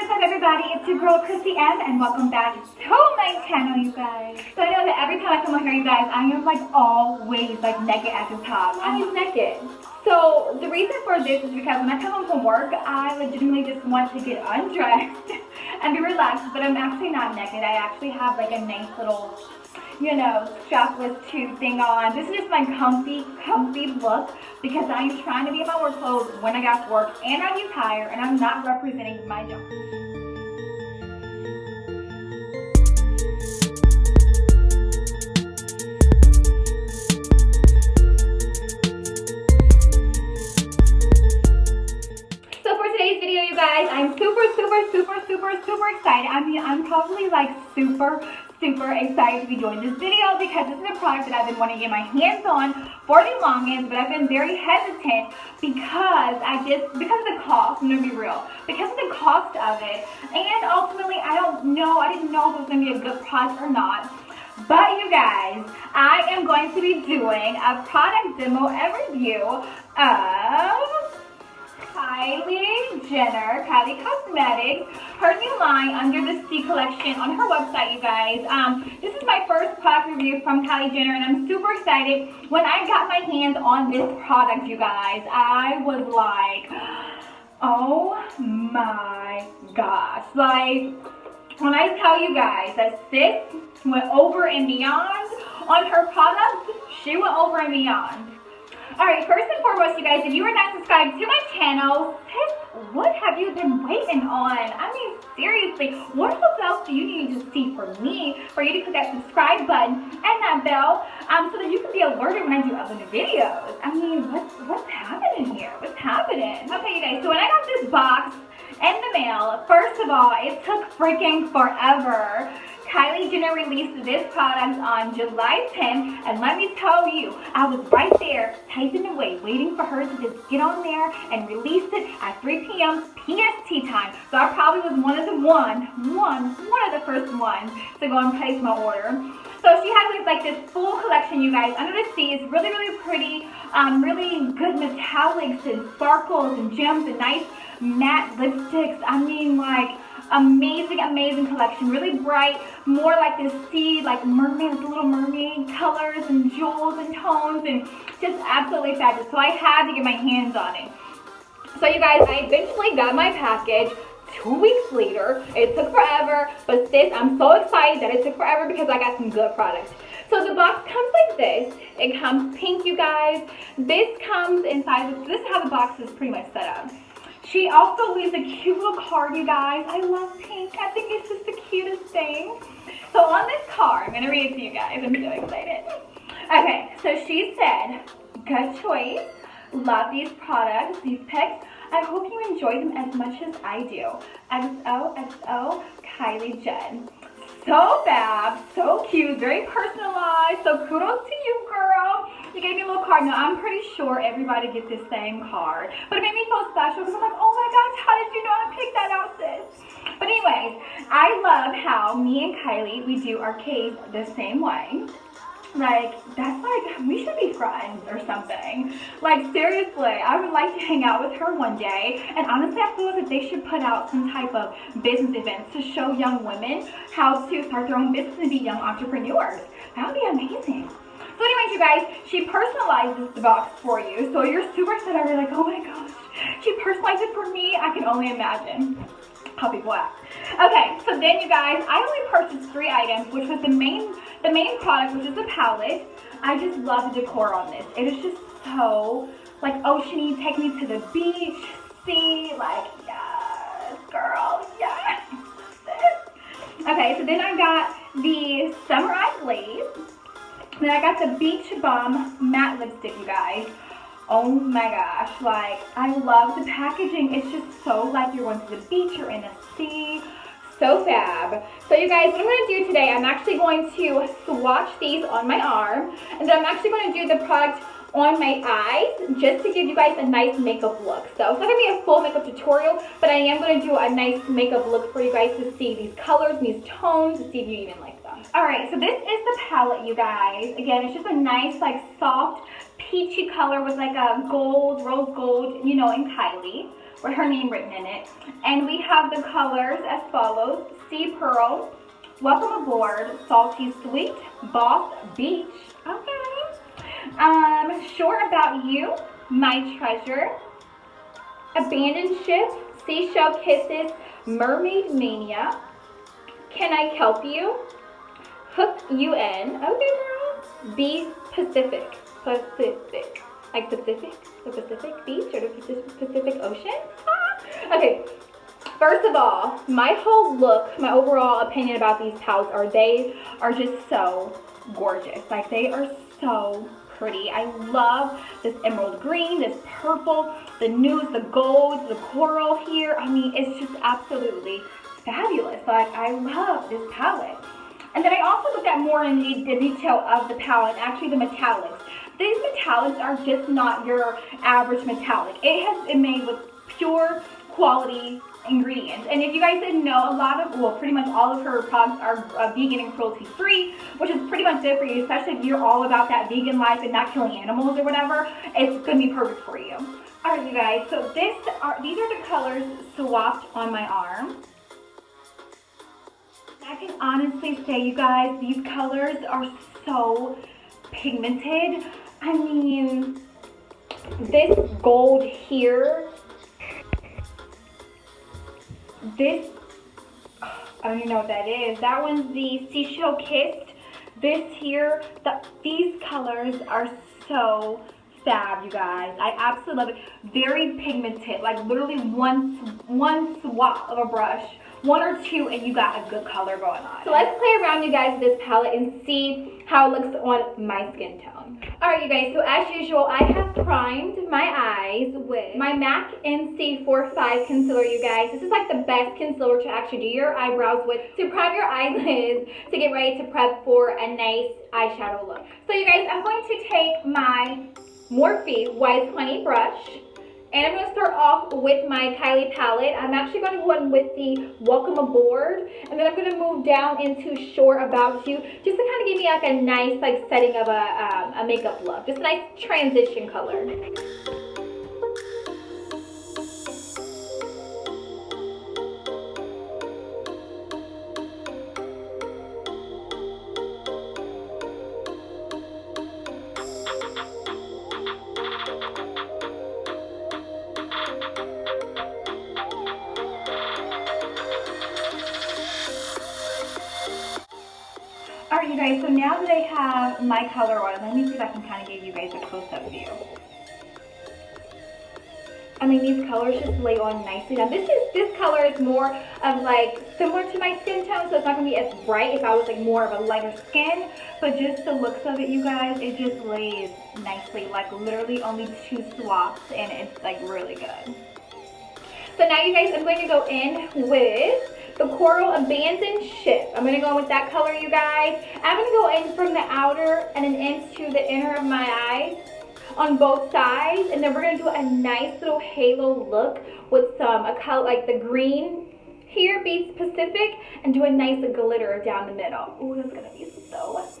What's up, everybody? It's your girl Chrissy M, and welcome back to my channel, you guys. So I know that every time I come on here, you guys, I am like always like naked at the top. I'm naked. So the reason for this is because when I come home from work, I legitimately just want to get undressed and be relaxed. But I'm actually not naked. I actually have like a nice little, you know, strapless tube thing on. This is just my comfy look because I'm trying to be in my work clothes when I got to work, and I get tired, and I'm not representing my job. So for today's video, you guys, I'm super excited. I mean, I'm probably like super excited to be doing this video because this is a product that I've been wanting to get my hands on for the longest, but I've been very hesitant because of the cost. I'm gonna be real, because of the cost of it, and ultimately I didn't know if it was gonna be a good product or not. But you guys, I am going to be doing a product demo and review of KYLIE Jenner, KYLIE Cosmetics, her new line under the C collection on her website, you guys. This is my first product review from KYLIE Jenner, and I'm super excited. When I got my hands on this product, you guys, I was like, oh my gosh. Like, when I tell you guys that sis went over and beyond on her product, she went over and beyond. Alright, first and foremost, you guys, if you are not subscribed to my channel, sis, what have you been waiting on? I mean, seriously, what else do you need to see from me for you to click that subscribe button and that bell so that you can be alerted when I do other new videos? I mean, what's happening here? What's happening? Okay, you guys, so when I got this box in the mail, first of all, it took freaking forever. KYLIE Jenner released this product on July 10th, and let me tell you, I was right there typing away, waiting for her to just get on there and release it at 3 p.m. PST time. So I probably was one of the first ones to go and place my order. So she has like this full collection, you guys, under the sea. It's really pretty, really good metallics and sparkles and gems and nice matte lipsticks. I mean, like, amazing collection, really bright, more like this sea, like mermaid, the little mermaid colors and jewels and tones, and just absolutely fabulous. So I had to get my hands on it. So you guys, I eventually got my package 2 weeks later. It took forever, but sis, I'm so excited that it took forever because I got some good products. So the box comes like this. It comes pink, you guys. This comes inside, this is how the box is pretty much set up. She also leaves a cute little card, you guys. I love pink. I think it's just the cutest thing. So on this card, I'm going to read it to you guys. I'm so excited. Okay, so she said, good choice. Love these products, these picks. I hope you enjoy them as much as I do. XOXO, KYLIE Jen. So fab, so cute, very personalized. So kudos to you, girl. You gave me a little card. Now, I'm pretty sure everybody gets the same card. But it made me feel special because I'm like, oh my gosh, how did you know I picked that out, sis? But anyways, I love how me and KYLIE, we do our K's the same way. Like, that's like, we should be friends or something. Like, seriously, I would like to hang out with her one day. And honestly, I feel like they should put out some type of business events to show young women how to start their own business and be young entrepreneurs. That would be amazing. So anyways, you guys, she personalizes the box for you. So you're super excited. You're like, oh my gosh, she personalized it for me. I can only imagine how people act. Okay, so then you guys, I only purchased 3 items, which was the main product, which is the palette. I just love the decor on this. It is just so like oceany, take me to the beach, sea, like, yes, girl, yes. Okay, so then I got the Summer Glaze. Then I got the Beach Bomb matte lipstick, you guys. Oh my gosh, like, I love the packaging. It's just so like you're going to the beach or in the sea. So fab. So you guys, what I'm going to do today, I'm actually going to swatch these on my arm, and then I'm actually going to do the product on my eyes just to give you guys a nice makeup look. So it's not going to be a full makeup tutorial, but I am going to do a nice makeup look for you guys to see these colors and these tones, to see if you even like them. Alright, so this is the palette, you guys. Again, it's just a nice, like, soft, peachy color with like a gold, rose gold, you know, in KYLIE. with her name written in it. And we have the colors as follows: Sea Pearl, Welcome Aboard, Salty Sweet, Boss Beach, okay, Sure About You, My Treasure, Abandoned Ship, Seashell Kisses, Mermaid Mania, Can I Help You, Hook You In, okay girl, Be Pacific, like Pacific, the Pacific Beach or the Pacific Ocean, okay. First of all, my whole look, my overall opinion about these palettes are they are just so gorgeous. Like, they are so pretty. I love this emerald green, this purple, the nudes, the golds, the coral here. I mean, it's just absolutely fabulous. Like, I love this palette. And then I also looked at more in the detail of the palette, actually the metallics. These metallics are just not your average metallic. It has been made with pure quality ingredients. And if you guys didn't know, a lot of, well, pretty much all of her products are vegan and cruelty free, which is pretty much good for you, especially if you're all about that vegan life and not killing animals or whatever. It's gonna be perfect for you. All right, you guys, so these are the colors swatched on my arm. I can honestly say, you guys, these colors are so pigmented. I mean, this gold here, this, I don't even know what that is. That one's the Seashell Kissed. This here, these colors are so fab, you guys. I absolutely love it. Very pigmented, like literally one swap of a brush, one or two, and you got a good color going on. So let's play around, you guys, with this palette and see how it looks on my skin tone. Alright, you guys, so as usual, I have primed my eyes with my MAC NC45 concealer, you guys. This is like the best concealer to actually do your eyebrows with, to prime your eyelids, to get ready to prep for a nice eyeshadow look. So you guys, I'm going to take my Morphe Wise Honey brush, and I'm going to start off with my KYLIE palette. I'm actually going to go in with the Welcome Aboard, and then I'm going to move down into Sure About You, just to kind of give me like a nice like setting of a makeup look. Just a nice transition color. Alright, you guys, so now that I have my color on, let me see if I can kind of give you guys a close-up view. I mean, these colors just lay on nicely. Now, this color is more of like similar to my skin tone, so it's not going to be as bright if I was like more of a lighter skin. But just the looks of it, you guys, it just lays nicely. Like literally only 2 swabs, and it's like really good. So now, you guys, I'm going to go in with the Coral Abandoned Ship. I'm going to go in with that color, you guys. I'm going to go in from the outer and then into the inner of my eyes on both sides. And then we're going to do a nice little halo look with a color like the green here, Beach Pacific, and do a nice glitter down the middle. Ooh, that's going to be so nice.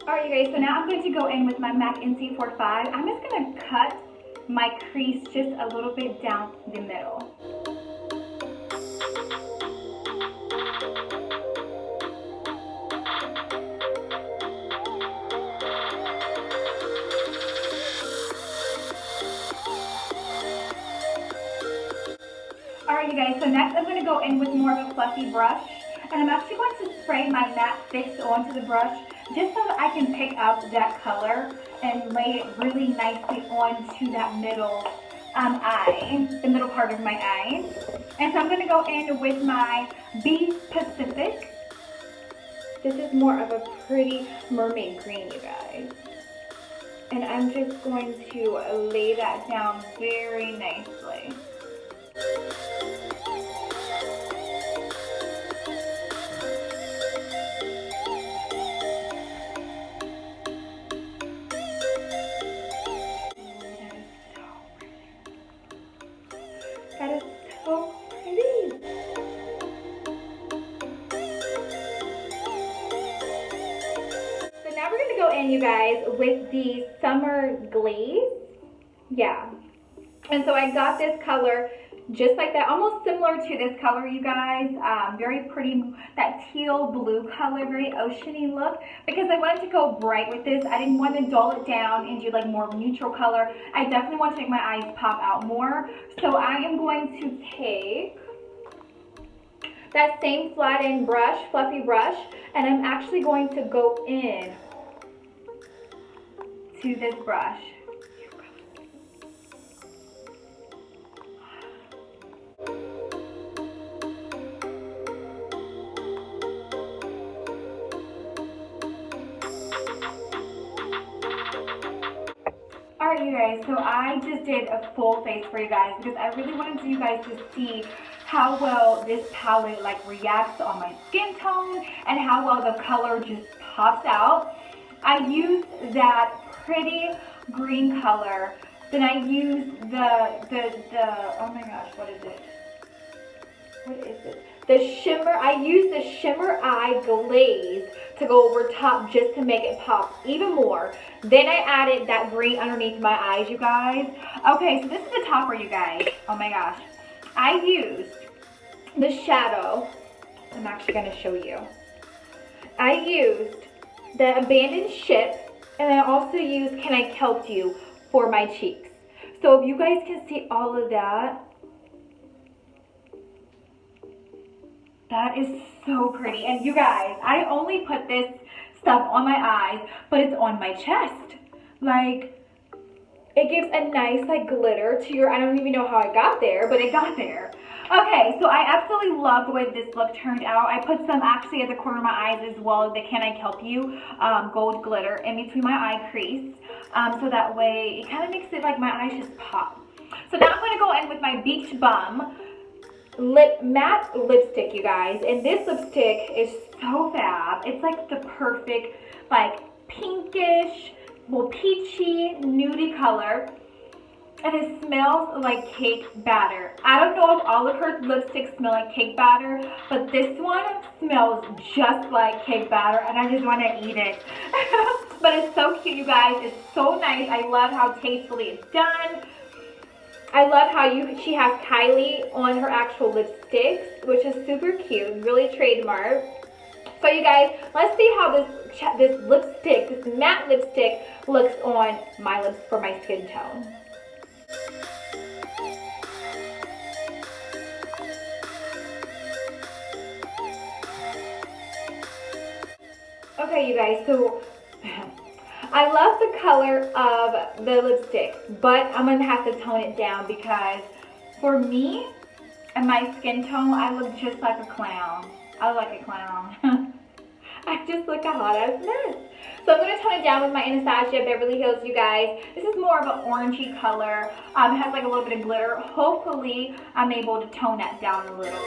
Alright, you guys, so now I'm going to go in with my MAC NC45. I'm just going to cut my crease just a little bit down the middle. Alright, you guys, so next I'm going to go in with more of a fluffy brush. And I'm actually going to spray my matte fix onto the brush just so that I can pick up that color and lay it really nicely onto that middle eye, the middle part of my eye. And so I'm going to go in with my Be Pacific. This is more of a pretty mermaid green, you guys. And I'm just going to lay that down very nicely. That is so pretty. So now we're gonna go in, you guys, with the Summer Glaze. Yeah. And so I got this color just like that, almost similar to this color, you guys. Very pretty, that teal blue color, very oceany look, because I wanted to go bright with this. I didn't want to dull it down and do like more neutral color. I definitely want to make my eyes pop out more. So I am going to take that same flat-end brush, fluffy brush, and I'm actually going to go in to this brush. Alright, you guys, so I just did a full face for you guys because I really wanted you guys to see how well this palette like reacts on my skin tone and how well the color just pops out. I used that pretty green color. Then I used oh my gosh, what is it? What is it? The shimmer, I used the Shimmer Eye Glaze to go over top just to make it pop even more. Then I added that green underneath my eyes, you guys. Okay, so this is the topper, you guys. Oh my gosh. I used the shadow. I'm actually going to show you. I used the Abandoned Ship, and I also used Can I Help You for my cheeks. So if you guys can see all of that, that is so pretty. And you guys, I only put this stuff on my eyes, but it's on my chest. Like, it gives a nice like glitter to your, I don't even know how it got there, but it got there. Okay, so I absolutely love the way this look turned out. I put some actually at the corner of my eyes as well, the Can I Help You gold glitter in between my eye crease. So that way it kind of makes it like my eyes just pop. So now I'm going to go in with my Beach Bum matte lipstick, you guys, and this lipstick is so fab. It's like the perfect like pinkish, well, peachy nudie color, and it smells like cake batter. I don't know if all of her lipsticks smell like cake batter, but this one smells just like cake batter, and I just want to eat it. But it's so cute, you guys. It's so nice. I love how tastefully it's done. I love how she has Kylie on her actual lipsticks, which is super cute, really trademark. So you guys, let's see how this lipstick, this matte lipstick, looks on my lips for my skin tone. Okay, you guys, so I love the color of the lipstick, but I'm going to have to tone it down because for me and my skin tone, I look just like a clown. I look like a clown. I just look a hot ass mess. So I'm going to tone it down with my Anastasia Beverly Hills, you guys. This is more of an orangey color. It has like a little bit of glitter. Hopefully, I'm able to tone that down a little.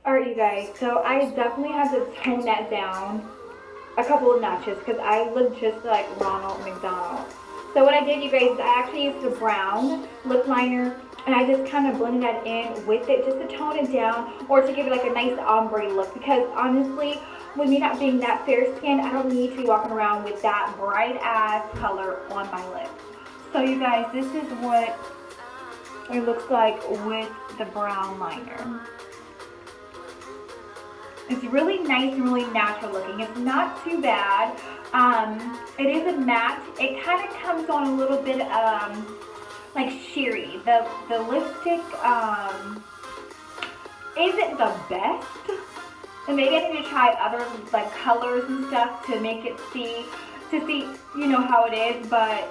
Alright, you guys, so I definitely have to tone that down a couple of notches because I look just like Ronald McDonald. So what I did, you guys, is I actually used the brown lip liner and I just kind of blended that in with it just to tone it down or to give it like a nice ombre look, because honestly, with me not being that fair skinned, I don't need to be walking around with that bright ass color on my lips. So you guys, this is what it looks like with the brown liner. It's really nice and really natural looking. It's not too bad. It is a matte. It kind of comes on a little bit like sheery. The lipstick isn't the best. And maybe I need to try other like colors and stuff to make it see you know how it is, but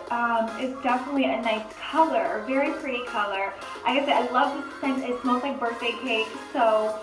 it's definitely a nice color, very pretty color. Like I said, I love the scent. It smells like birthday cake, so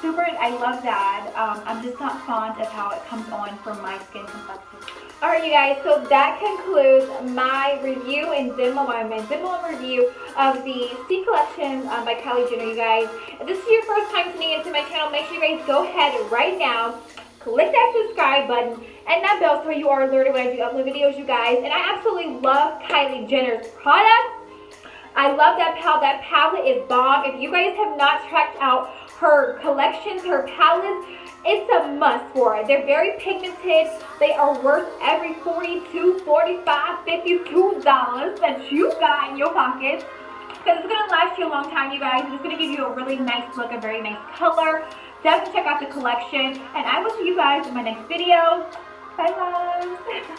super, I love that. I'm just not fond of how it comes on for my skin complexion. Alright you guys, so that concludes my review and demo, my demo and review of the C Collection by Kylie Jenner, you guys. If this is your first time tuning into my channel, make sure you guys go ahead right now, click that subscribe button and that bell so you are alerted when I do upload videos, you guys. And I absolutely love Kylie Jenner's products. I love how that palette is bomb. If you guys have not checked out her collections, her palettes, it's a must for it. They're very pigmented. They are worth every $42, $45, $52 that you got in your pockets. Because it's going to last you a long time, you guys. It's going to give you a really nice look, a very nice color. Definitely check out the collection. And I will see you guys in my next video. Bye, loves.